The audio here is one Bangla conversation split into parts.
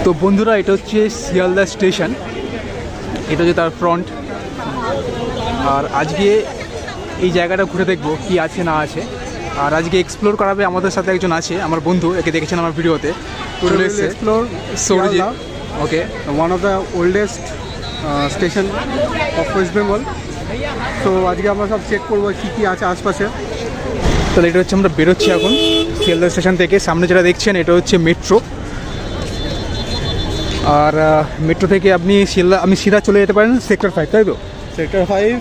তো বন্ধুরা, এটা হচ্ছে শিয়ালদা স্টেশন, এটা হচ্ছে তার ফ্রন্ট। আর আজকে এই জায়গাটা ঘুরে দেখবো কি আছে না আছে। আর আজকে এক্সপ্লোর করাবে আমাদের সাথে একজন আছে, আমার বন্ধু, একে দেখেছেন আমার ভিডিওতে। Explore Sourajit. Okay, one of the oldest station of West Bengal. তো আজকে আমরা সব চেক করবো কী কী আছে আশপাশে। তাহলে এটা হচ্ছে আমরা বেরোচ্ছি এখন শিয়ালদা স্টেশন থেকে। সামনে যেটা দেখছেন এটা হচ্ছে মেট্রো। আর মেট্রো থেকে আপনি সিধা চলে যেতে পারেন সেক্টর 5, তাই তো? সেক্টর 5।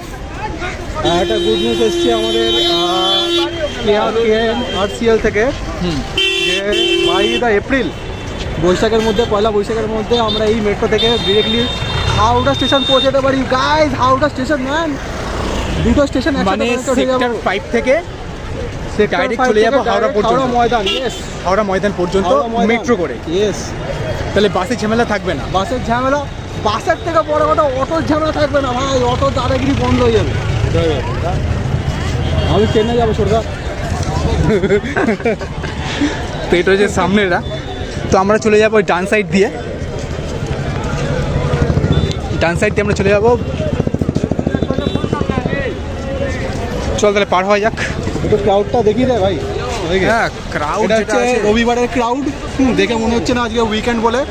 একটা গুড নিউজ এসছে আমাদের KRCL থেকে, যে বাই দ্য এপ্রিল, পয়লা বৈশাখের মধ্যে আমরা এই মেট্রো থেকে ডিরেক্টলি হাওড়া স্টেশন পৌঁছে যেতে পারি। গাইজ, হাওড়া স্টেশন ম্যান, দুটো স্টেশন মানে সেক্টর 5 থেকে ডাইরেক্ট চলে যাবো হাওড়া ময়দান। ইয়েস, হাওড়া ময়দান পর্যন্ত মেট্রো করে। ইয়েস, তাহলে বাসের ঝামেলা থাকবে না। বাসের থেকে বড় কথা, অটোর ঝামেলা থাকবে না ভাই। অটো দাদাগিরি বন্ধ হয়ে যাবে। আমি চেন্নাই যাবো সরকার। তো এটা হচ্ছে সামনেরা। তো আমরা চলে যাবো ডান সাইড দিয়ে আমরা চলে যাবো। চল তাহলে পার হওয়া যাক। একটু ক্রাউডটা দেখি রে ভাই। হ্যাঁ, ক্রাউড হচ্ছে রবিবারের ক্রাউড। দেখে মনে হচ্ছে না আজকে উইকেন্ড বলে।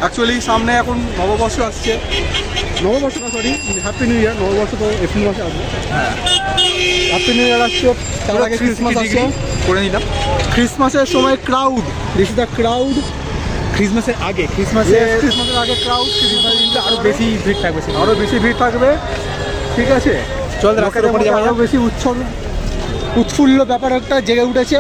অ্যাকচুয়ালি সামনে এখন নববর্ষ আসছে। নববর্ষ না, সরি, হ্যাপি নিউ ইয়ার। নববর্ষ তো এপ্রিল মাসে আসবে। হ্যাঁ, হ্যাপি নিউ ইয়ার আসছে, তার আগে ক্রিসমাস আসছে। করে নিলাম। ক্রিসমাসের সময় crowd, this is the crowd. ক্রিসমাসের আগে ক্রাউড। ক্রিসমাসের কিন্তু আরও বেশি ভিড় থাকবে, আরও বেশি ভিড় থাকবে। ঠিক আছে, চল রাস্তার উপরে যাওয়া আরও বেশি উৎফুল্ল ব্যাপার একটা জেগে উঠেছে।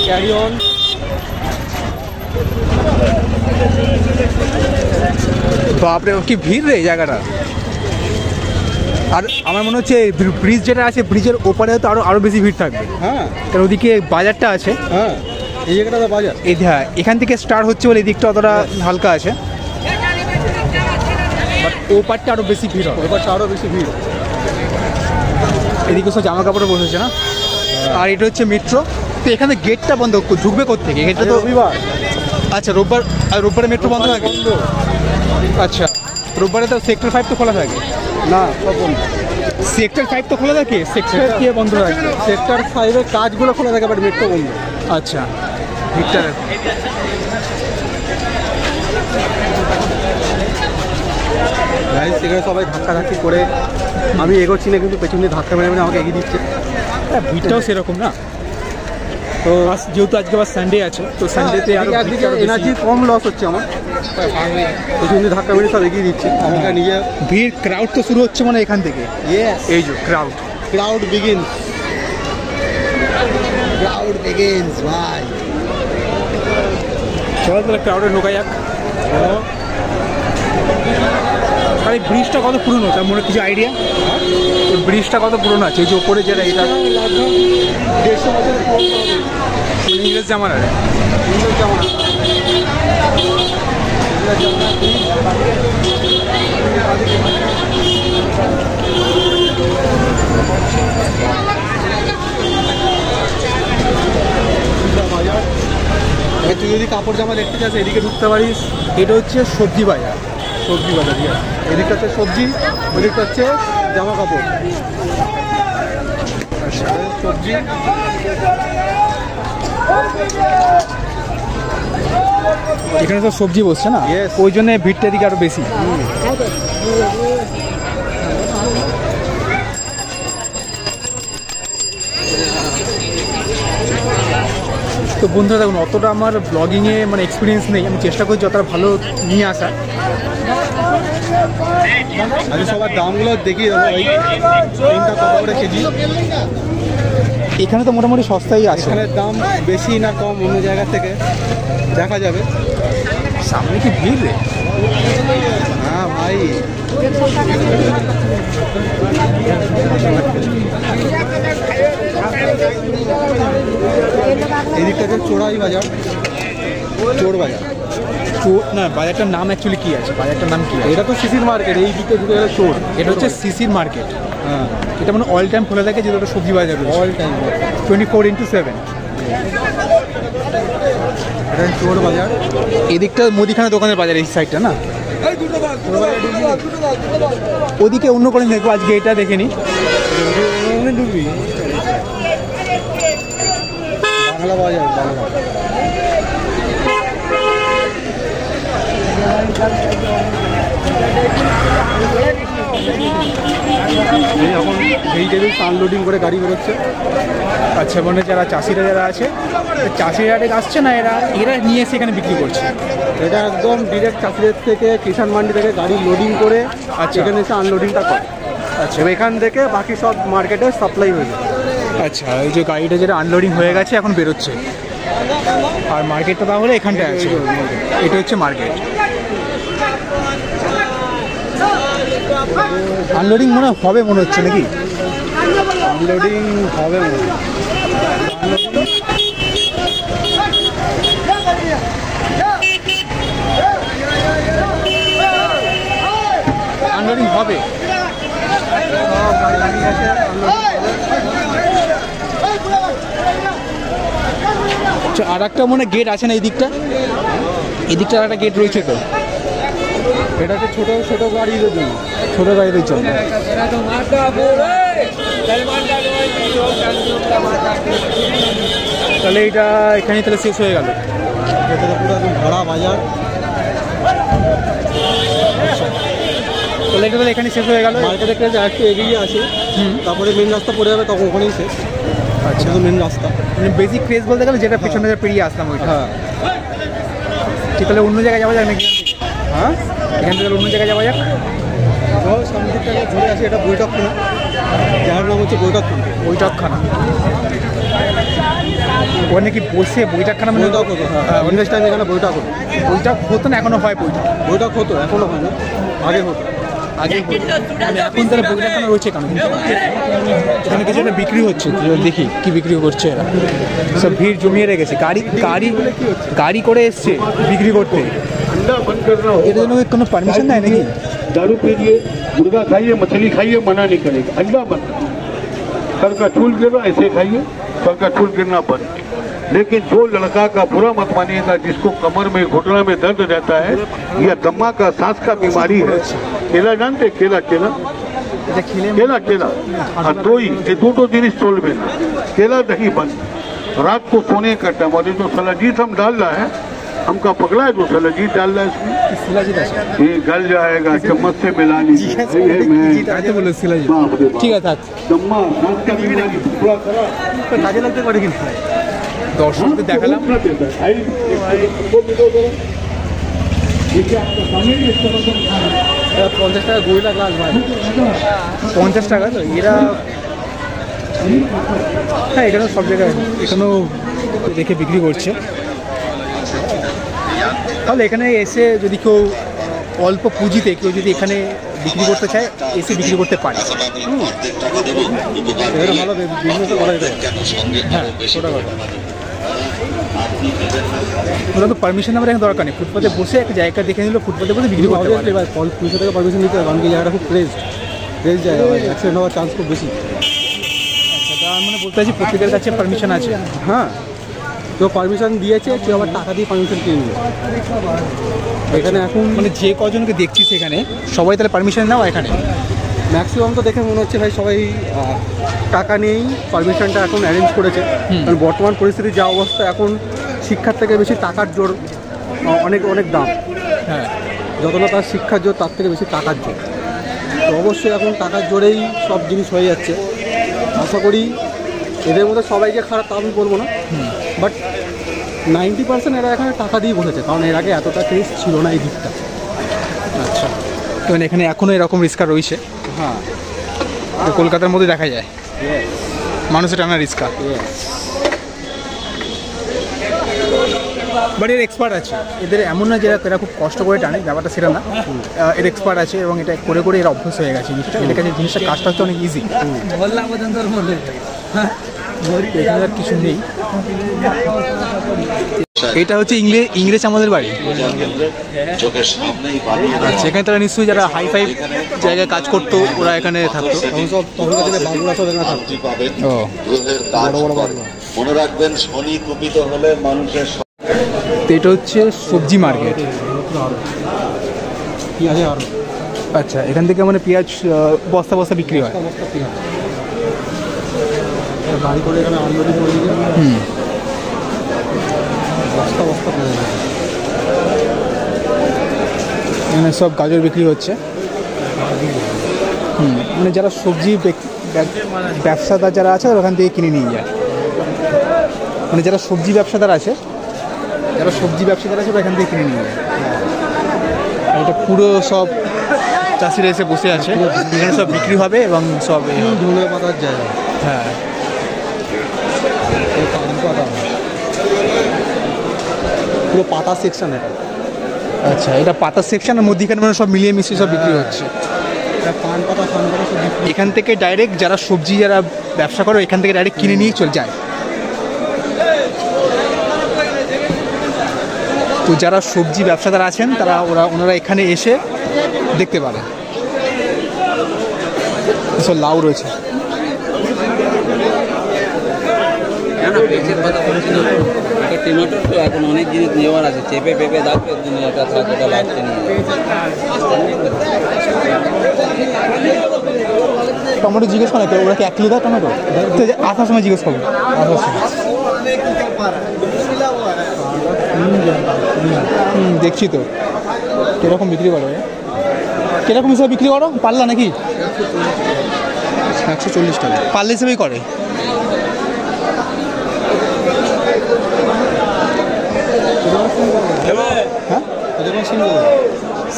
Carry on. বাপরে, কি ভিড় রে এই জায়গাটা। আর আমার মনে হচ্ছে ব্রিজ যেটা আছে, ব্রিজের ওপারে তো আরও বেশি ভিড় থাকবে। হ্যাঁ, কারণ ওদিকে বাজারটা আছে। হ্যাঁ, এই জায়গাটা তো বাজার। হ্যাঁ, এখান থেকে স্টার্ট হচ্ছে বলে এই দিকটা অতটা হালকা আছে, বাট ওপারটা আরও বেশি ভিড় হবে। ওপারটা আরও বেশি ভিড়। এদিকে সব জামা কাপড়ে বসেছে না। আর এটা হচ্ছে মেট্রো। তো এখানে গেটটা বন্ধ, ঢুকবে কোত্থেকে? এটা তো রবিবার। আচ্ছা, রোববারে মেট্রো বন্ধ থাকে। আচ্ছা, রোববারে তো সেক্টর 5 তো খোলা থাকে না, সব বন্ধ। সেক্টর 5 তো খোলা থাকে, সেক্টর কি বন্ধ থাকে? সেক্টর 5-এর কাজগুলো খোলা থাকে, বাট মেট্রো বন্ধ। আচ্ছা, ভিড়টা সেখানে সবাই ধাক্কাধাক্কি করে, আমি এগোচ্ছি না কিন্তু পেছন দিয়ে ধাক্কা মেরে মেরে আমাকে এগিয়ে দিচ্ছে। ভিড়টাও সেরকম না। তো যেহেতু আজকে আবার সানডে আছে, তো সানডেতে একদিকে এনার্জি কম লস হচ্ছে আমার, পেছন দিয়ে ধাক্কা মেরে সব এগিয়ে দিচ্ছে আমাকে নিজে। ভিড়, ক্রাউড তো শুরু হচ্ছে মানে এখান থেকে। এই যে ক্রাউড বিগিনস ভাই। চলো তাহলে ক্রাউডে ঢোকা যাক। আর এই ব্রিজটা কত পুরনো, তার মনে কিছু আইডিয়া? এই ব্রিজটা কত পুরনো আছে? এই যে ওপরে যেটা, এটা 150 বছরের ইংরেজ জামানার। তুই যদি কাপড় জামা দেখতে চাস এদিকে ঢুকতে পারিস। এটা হচ্ছে সবজি বাজার। এদিকটা হচ্ছে সবজি, ওদিকটা হচ্ছে জামা কাপড়। সবজি, এখানে তো সবজি বসছে না, ওই জন্য ভিড়টা এদিকে আরো বেশি। তো বন্ধুরা দেখুন, অতটা আমার ব্লগিংয়ে মানে এক্সপিরিয়েন্স নেই, আমি চেষ্টা করছি যতটা ভালো নিয়ে আসার। আচ্ছা, সবার দামগুলো দেখিয়ে দেবো। তিনটা কত করে কেজি? এখানে তো মোটামুটি সস্তাই আছে। এখানে দাম বেশি না কম অন্য জায়গা থেকে দেখা যাবে। সামনে কি ভিড় রে? হ্যাঁ ভাই, এদিকটা হচ্ছে চোরাই বাজার, চোর বাজার। না, বাজারটার নাম অ্যাকচুয়ালি কি আছে? বাজারটার নাম কি? এটা তো সিসির মার্কেট, এই দিকে ঢুকে গেলে চোর। এটা হচ্ছে সিসির মার্কেট। হ্যাঁ, এটা মানে অল টাইম খোলা থাকে, যেটা সবজি বাজার অল টাইম 24x7। এটা চোর বাজার। এদিকটা মুদিখানা দোকানের বাজার, এই সাইডটা না। ওদিকে অন্য করে দেখবো, আজকে এটা দেখে নি। ডুবি বাংলা বাজার, বাংলা। এই এখন ভেজিটেবলস আনলোডিং করে গাড়ি বেরোচ্ছে। আচ্ছা, মানে যারা চাষিরা যারা আছে, চাষিরা আসছে না, এরা নিয়ে এসে এখানে বিক্রি করছে। এটা একদম ডিরেক্ট চাষিদের থেকে, কিষাণ মান্ডি থেকে গাড়ি লোডিং করে আচ্ছা। এখানে এসে আনলোডিংটা করে। আচ্ছা, এবার এখান থেকে বাকি সব মার্কেটে সাপ্লাই হয়ে যায়। আচ্ছা, এই যে গাড়িটা যেটা আনলোডিং হয়ে গেছে এখন বেরোচ্ছে, আর মার্কেটটা তাহলে এখানটায় আছে। এটা হচ্ছে মার্কেট। আনলোডিং মনে হবে, মনে হচ্ছে নাকি? আনলোডিং হবে মনে হয়। আনলোডিং হবে। আর একটা মনে গেট আছে না এই দিকটা? এই দিকটা আর একটা গেট রয়েছে তো। এটা হচ্ছে ছোটো ছোটো গাড়িদের জন্য। ছোটো গাড়িদের জন্য। তাহলে এটা এখানেই তাহলে শেষ হয়ে গেল। এটা পুরো একদম ভরা বাজার। তাহলে এটা তাহলে এখানেই শেষ হয়ে গেল। মার্কেটে একটা একটু এগিয়ে আছে, তারপরে মেন রাস্তা পড়ে যাবে, তখন ওখানেই শেষ। আচ্ছা, মেন রাস্তা বেসিক প্লেস বলতে গেলে যেটা পিছনে পেরিয়ে আসলাম ওইটা। হ্যাঁ। ঠিক, তাহলে অন্য জায়গায় যাওয়া যাক নাকি? হ্যাঁ, এখান থেকে অন্য জায়গায় যাওয়া যাক। সামনের দিকটা ঘুরে আসি। এটা বৈঠকখানা, যার নাম হচ্ছে বৈঠকখানা। বৈঠকখানা, ওখানে কি বসে বৈঠকখানা মানে? বৈঠক হতো, হ্যাঁ, ইংরেজ টাইমে এখানে বৈঠক হতো। বৈঠক হতো না, এখনো হয় বৈঠক? বৈঠক হতো, এখনো হয় না, আগে হতো। আগে মানে এখন তাহলে বৈঠকখানা রয়েছে কেন? এখানে কিছু একটা বিক্রি হচ্ছে, দেখি কি বিক্রি করছে এরা। সব ভিড় জমিয়ে রেখেছে, গাড়ি গাড়ি গাড়ি করে এসছে বিক্রি করতে। अंडा बंद करना हो, এটার জন্য কোনো পারমিশন দেয় নাকি? दारू पीजिए, मुर्गा खाइए, मछली खाइए, मना नहीं करेगा। अंडा बंद, सर का चूल गिरना ऐसे खाइए, सर का चूल गिरना बंद। लेकिन जो लड़का का बुरा मत मानिएगा, जिसको कमर में घुटना में दर्द रहता है, या दमा का सांस का बीमारी है, केला जानते, केला केला এটা খেলে केला केला और दो ही ये दो जिनिस चोल में ना, केला दही बंद। रात को सोने का टाइम, और ये जो सलाजीत हम डाल रहा है, हमका पकड़ा है, जो सलाजीत डाल रहा है इसमें, শিলাজিৎ আছে। ये गल जाएगा, चम्मच से मिला लीजिए। তাই তো বললো শিলাজিৎ। बाप रे बाप। ঠিক আছে, থাক। दम्मा सांस का बीमारी पूरा करा, কাজে লাগতে পারে কিন্তু। দর্শকদের দেখালাম। दूसरा देता है। आई, वो भी दो जरा। देखिए आपका सामने ही इसका मतलब खाना है। 50 টাকা গইলা গ্লাস ভাই। 50 টাকা তো এরা। হ্যাঁ, এখানেও সব জায়গায় এখানেও দেখে বিক্রি করছে। তাহলে এখানে এসে যদি কেউ অল্প পুঁজিতে কেউ যদি এখানে বিক্রি করতে চায়, এসে বিক্রি করতে পারে। এখানে ভালো বিজনেস করা যেতে পারে। হ্যাঁ, ওটা কথা। ওটা তো পারমিশন আমার এখন দরকার নেই, ফুটপাতে বসে একটা জায়গা দেখে নিল, ফুটপাতে বসে বিক্রি করতে পারে। এবার পুলিশের থেকে পারমিশন নিতে হবে, কারণ কি জায়গাটা খুব ক্রেজ জায়গা, ভাই অ্যাক্সিডেন্ট হওয়ার চান্স খুব বেশি। আচ্ছা, তার মানে বলতে চাইছি প্রত্যেকের কাছে পারমিশন আছে। হ্যাঁ, কেউ পারমিশন দিয়েছে, কেউ আবার টাকা দিয়ে পারমিশন কিনে নিয়েছে। এখানে এখন মানে যে কজনকে দেখছি সেখানে সবাই তাহলে পারমিশন নাও এখানে? ম্যাক্সিমাম তো দেখে মনে হচ্ছে ভাই সবাই টাকা নিয়েই পারমিশনটা এখন অ্যারেঞ্জ করেছে। কারণ বর্তমান পরিস্থিতির যা অবস্থা, এখন শিক্ষার থেকে বেশি টাকার জোর, অনেক অনেক দাম। হ্যাঁ, যত না তার শিক্ষার জোর, তার থেকে বেশি টাকার জোর। তো অবশ্যই এখন টাকার জোরেই সব জিনিস হয়ে যাচ্ছে। আশা করি এদের মধ্যে সবাই যে খারাপ তা আমি বলবো না, বাট 90% এরা এখানে টাকা দিয়ে বসেছে, কারণ এর আগে এতটা ক্রেজ ছিল না এই দিকটা। আচ্ছা, তো এখানে এখনও এরকম রিস্কা রয়েছে? হ্যাঁ, তো কলকাতার মধ্যে দেখা যায় মানুষের টানা রিস্কা। বাট এর এক্সপার্ট আছে, এদের এমন না যে এরা খুব কষ্ট করে টানে, ব্যাপারটা সেটা না। এর এক্সপার্ট আছে এবং এটা করে করে এর অভ্যাস হয়ে গেছে জিনিসটা। এদের কাছে জিনিসটা কাজটা হচ্ছে অনেক ইজি। এখানে আর কিছু নেই। এটা হচ্ছে ইংরেজ আমাদের বাড়ি। আচ্ছা, এখানে তারা নিশ্চয়ই যারা হাই ফাই জায়গায় কাজ করতো ওরা এখানে থাকতো। ও মনে রাখবেন, শনি কুপিত হলে মানুষের। তো এটা হচ্ছে সবজি মার্কেট। আচ্ছা, এখান থেকে মানে পেঁয়াজ বস্তা বস্তা বিক্রি হয়। বাড়ি করে এখানে আনলোডিং করে দিয়ে বস্তা বস্তা করে দেয়। এখানে সব গাজর বিক্রি হচ্ছে। মানে যারা সবজি ব্যবসাদার যারা আছে ওখান থেকে কিনে নিয়ে যায়। মানে যারা সবজি ব্যবসাদার আছে ওরা এখান থেকে কিনে নিয়ে যায়। এটা পুরো সব চাষিরা এসে বসে আছে, এখানে সব বিক্রি হবে এবং সব ধনে পাতার জায়গা। হ্যাঁ, পুরো পাতা সেকশন এটা। আচ্ছা, এটা পাতা সেকশনের মধ্যেখানে মানে সব মিলিয়ে মিশিয়ে সব বিক্রি হচ্ছে। পান পাতা সব বিক্রি। এখান থেকে ডাইরেক্ট যারা সবজি যারা ব্যবসা করে এখান থেকে ডাইরেক্ট কিনে নিয়ে চলে যায়। তো যারা সবজি ব্যবসাদার আছেন তারা ওনারা এখানে এসে দেখতে পারে। সব লাউ রয়েছে। টমেটোর তো এখন অনেক জিনিস নেওয়ার আছে, চেপে পেঁপে দাঁড়িয়ে এটা থাকে, এটা লাগছে নিয়ে। টমেটো জিজ্ঞেস করে ওরা কি 1 কিলো দেয় টমেটো? আসার সময় জিজ্ঞেস করবো। দেখছি তো কিরকম বিক্রি করো, কিরকম হিসাবে বিক্রি করো? পাল্লা নাকি? 140 টাকা পাল্লা হিসেবেই করে। হ্যাঁ,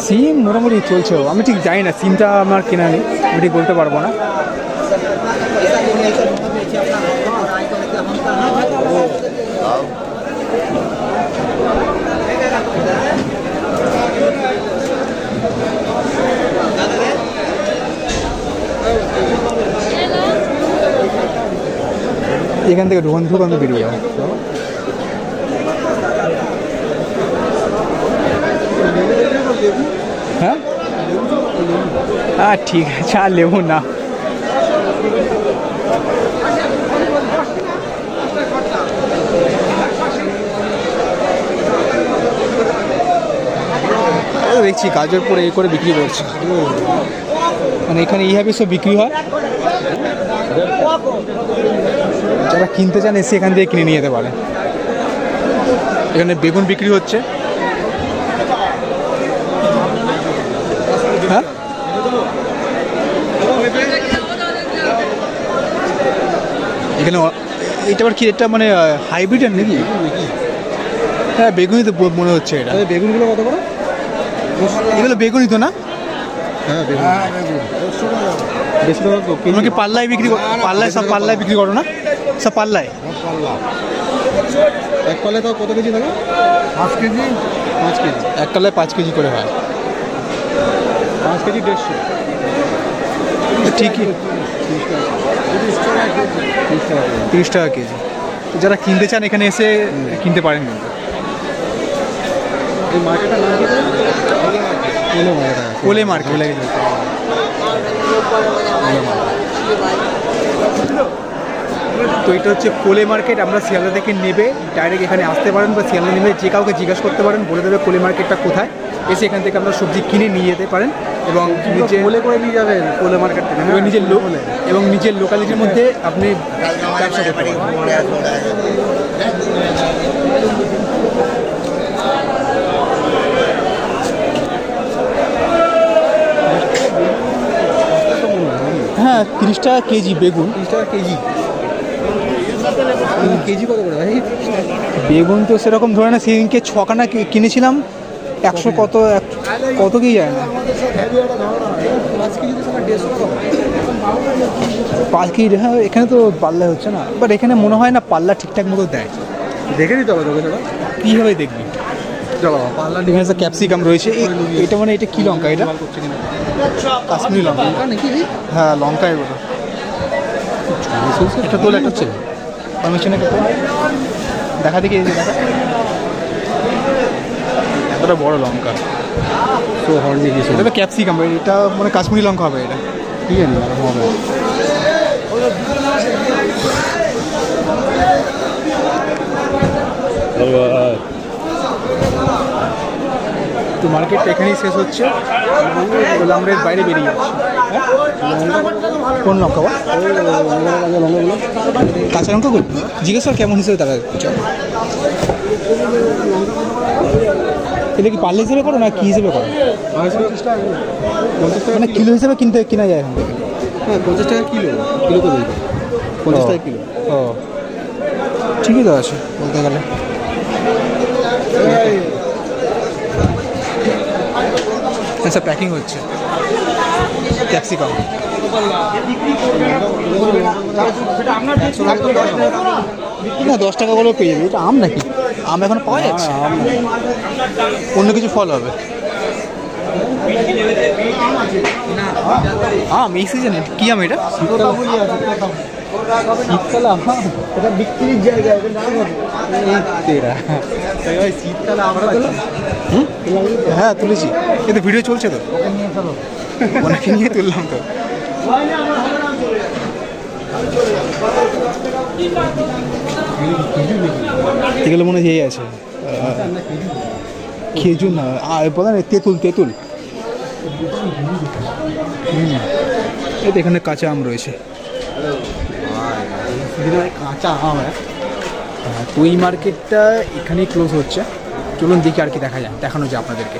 সিম মোটামুটি চলছে। আমি ঠিক জানি না, সিমটা আমার কেনা নেই, আমি ঠিক বলতে পারবো না। এখান থেকে ঢুকান বেরিয়ে যাও। হ্যাঁ ঠিক আছে, আর লেবু না। দেখছি গাজর পরে এই করে বিক্রি করছে, মানে এখানে এইভাবে সব বিক্রি হয়। যারা কিনতে চান এসে এখান থেকে কিনে নিয়ে যেতে পারে। এখানে বেগুন বিক্রি হচ্ছে। হ্যাঁ, এখানে এটা আবার কি, এটা মানে হাইব্রিড নাকি? হ্যাঁ, বেগুনই তো মনে হচ্ছে। এটা বেগুনগুলো কত করে? এগুলো বেগুনই তো না? হ্যাঁ, বেগুন বেশি টাকা তো। তোমরা কি পাল্লায় বিক্রি করো? পাল্লায় সব পাল্লায় বিক্রি করো না? সব পাল্লায়? পাল্লা এক পাল্লায় তাও কত কেজি থাকে? 5 কেজি। 5 কেজি এক পাল্লায় 5 কেজি করে হয়। 5 কেজি 150। ঠিকই, 30 টাকা কেজি। তো যারা কিনতে চান এখানে এসে কিনতে পারেন। কিন্তু এই মার্কেটটার নাম কি? কোলে মার্কেট। তো এটা হচ্ছে কোলে মার্কেট। আমরা শিয়ালদা থেকে নেবে ডাইরেক্ট এখানে আসতে পারেন, বা শিয়ালদা নেবে যে কাউকে জিজ্ঞাসা করতে পারেন, বলে দেবে কোলে মার্কেটটা কোথায়। এসে এখান থেকে আপনারা সবজি কিনে নিয়ে যেতে পারেন এবং নিজে কোলে করে নিয়ে যাবেন কোলে মার্কেট থেকে। এবং নিজের লোকালিটির মধ্যে আপনি ব্যবসা করতে পারেন। হ্যাঁ, 30 টাকা কেজি বেগুন। 30 টাকা কেজি। কেজি কত করে ভাই? বেগুন তো সেরকম ধরে না, সেদিনকে 6খানা কিনেছিলাম। 100 কত কি যায় না। 5 কেজি। হ্যাঁ, এখানে তো পাল্লা হচ্ছে না, বাট এখানে মনে হয় না পাল্লা ঠিকঠাক মতো দেয়। দেখে নিতে হবে তোকে। কীভাবে দেখবি? চলো, পাল্লা এখানে ক্যাপসিকাম রয়েছে। এটা মানে এটা কি লঙ্কা? এটা কাশ্মীরি লঙ্কা নাকি? হ্যাঁ, লঙ্কা। এগুলো একটা তোল, একটা হচ্ছে পারমিশন, একটা তোল দেখা দেখি। দেখা এতটা বড় লঙ্কা। তো হর্নি কিছু এটা তো ক্যাপসিকাম, এটা মানে কাশ্মীরি লঙ্কা হবে এটা। কি জানি হবে। তো মার্কেটটা এখানেই শেষ হচ্ছে, বলে আমরা এর বাইরে বেরিয়ে যাচ্ছি। কোন লঙ্কা বা কাঁচা লঙ্কাগুলো জিজ্ঞেস কর কেমন হিসেবে তারা চল। এটা কি পার্লে হিসেবে করো না কী হিসেবে করো? মানে কিলো হিসেবে কিনা যায় এখান থেকে? হ্যাঁ 50 টাকা কিলো, কিলো তো 50 টাকা কিলো। ও ঠিকই তো আছে বলতে গেলে। আচ্ছা প্যাকিং হচ্ছে ক্যাপসিকাম। না 10 টাকা বলেও পেয়ে যাবে। এটা আম নাকি? আম এখন পাওয়া যাচ্ছে? অন্য কিছু ফল হবে। আম এই সিজনে কি আম এটা? শীতকালে আম, এটা বিক্রির জায়গা, এটা নাম শীতকালে আমরা হ্যাঁ তুলেছি, কিন্তু ভিডিও চলছে তো, অনেক নিয়ে তুললাম তো। এগুলো মনে হয় আছে খেজুর না, বলা না তেঁতুল, তেঁতুল। এই তো এখানে কাঁচা আম রয়েছে, কাঁচা আম। তো এই মার্কেটটা এখানেই ক্লোজ হচ্ছে। চলুন দেখি আর কি দেখা যায়, দেখানো যায় আপনাদেরকে।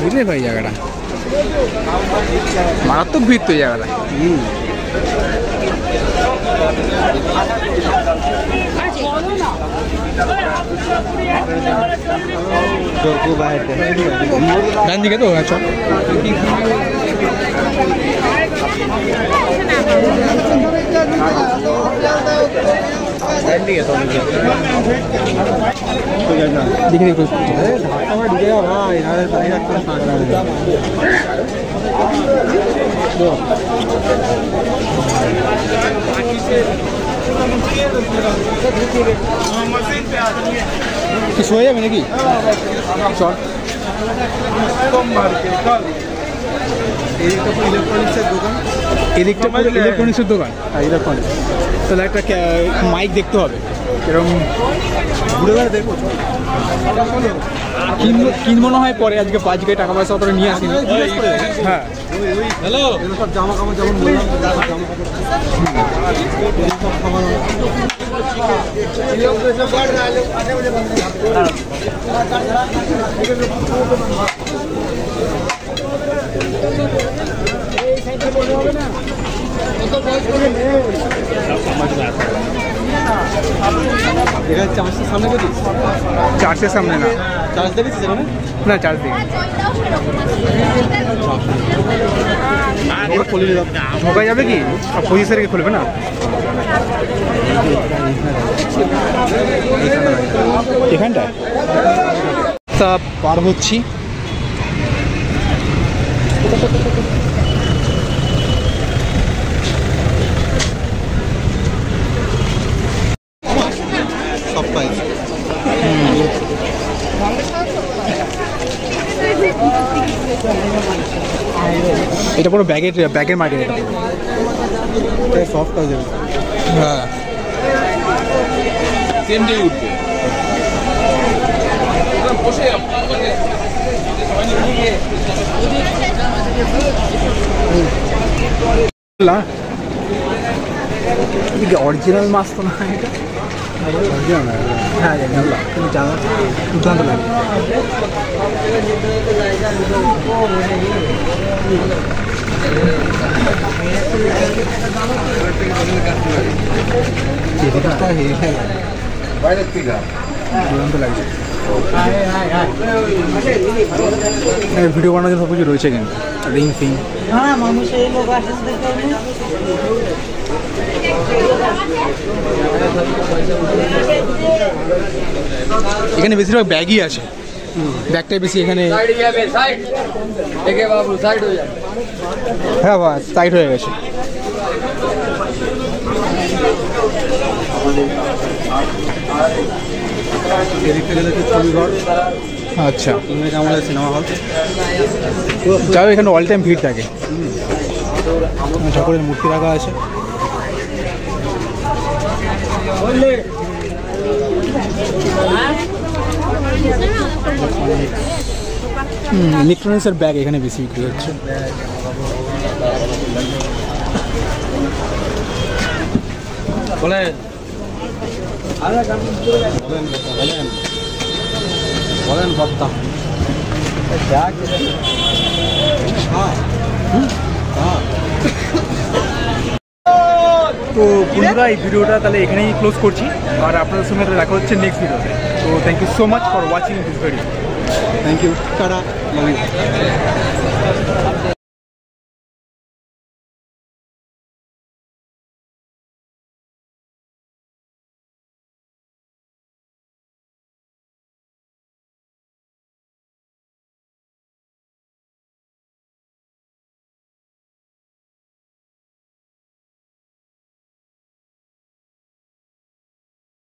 বুঝলে ভাই জায়গাটা মারাত্মক ভিড় তো এই জায়গাটা। ডান দিকে তো আচ্ছা দেখি দেখো কিছু হয়ে যাবে নাকি? চল ইলেকট্রনিক্সের দোকান, এদিকটা ইলেকট্রনিক্সের দোকান। ইলেকট্রনিক্স। তাহলে একটা মাইক দেখতে হবে, এরকম ঘুরে ঘুরে দেখবো। কিনবো না হয় পরে, আজকে টাকা পয়সা অতটা নিয়ে আসিনি। হ্যাঁ হ্যালো, সব জামা কাপড় যেমন বললাম, জামা কাপড় এখানে চার্জের সামনে করি, চার্জের সামনে না, চার্জ দেখেছি সেখানে না চার্জ দিই ঢোকা যাবে কি? পঁচিশ তারিখে খুলবে না? এখানটায় তা পার হচ্ছি। সব প্রাইস। এটা পুরো ব্যাগের মার্কেট। এটা সফট হয়ে যাবে। হ্যাঁ সেমটাই উঠবে। অরিজিনাল মাছ তো না এটা? হ্যাঁ জানলাম, কিন্তু জানা দুর্দান্ত লাগে। দুর্দান্ত লাগছে। ভিডিও বানানোর জন্য সব কিছু রয়েছে, কিন্তু রিং ফিং। এখানে বেশিরভাগ ব্যাগই আছে, ব্যাগটাই বেশি এখানে। হ্যাঁ বাস টাইট হয়ে গেছে। এদিক থেকে দেখি ছবিঘর, আচ্ছা, ইংরেজ আমলের সিনেমা হল। যাও এখানে অল টাইম ভিড় থাকে। ঠাকুরের মূর্তি রাখা আছে। ইলেকট্রনিক্সের ব্যাগ এখানে বেশি বিক্রি হচ্ছে। বলেন বলেন বক্তা। তো বন্ধুরা এই ভিডিওটা তাহলে এখানেই ক্লোজ করছি, আর আপনাদের সঙ্গে দেখা হচ্ছে নেক্সট ভিডিওতে। তো thank you so much for watching this video. Thank you, tata, love you.